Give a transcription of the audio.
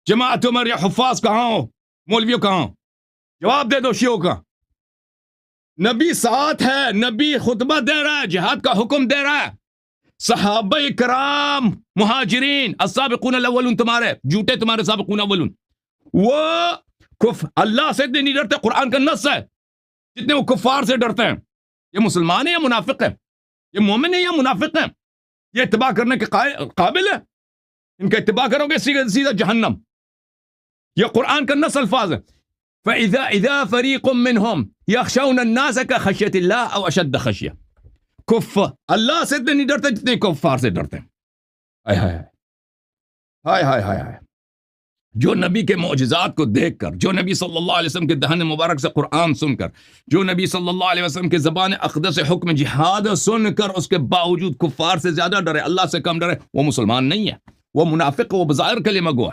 जमात उमर या हुफ़ाज़ कहाँ हो, मौलवियों कहाँ हो? जवाब दे दो शियों का। नबी साथ है, नबी खुतबा दे रहा है, जिहाद का हुक्म दे रहा है। सहाबा कराम मुहाजिरीन अस्साबिकून अव्वलून, तुम्हारे झूठे, तुम्हारे साबिकून अव्वलून, वो अल्लाह से इतने नहीं डरते, कुरान का नस है, जितने वो कुफार से डरते हैं। ये मुसलमान है या मुनाफिक है? ये मोमिन है या मुनाफिक है? ये इत्तिबा करने के काबिल है? इनका इत्तिबा करोगे सीधा सीधा जहन्नम। ये कुरान का नस अल्फाज है। फइज़ा फरीक़ुम मिनहुम यख़शौना अन्नास कख़श्यतिल्लाह औ अशद्द ख़श्या। अल्लाह से इतने नहीं डरते जितने कुफ्फार से डरते हैं। हाय हाय हाय हाय हाय हाय। जो नबी के मौजिज़ात को देखकर, जो नबी सल्लल्लाहु अलैहि वसल्लम के दहन मुबारक से कुरान सुनकर, जो नबी सल्लल्लाहु अलैहि वसल्लम के ज़बान अक़दस हुक्म जिहाद सुनकर उसके बावजूद कुफ्फार से ज़्यादा डरे, अल्लाह से कम डरे, वो मुसलमान नहीं है, वो मुनाफिक, वो बज़ाहिर कलिमा गो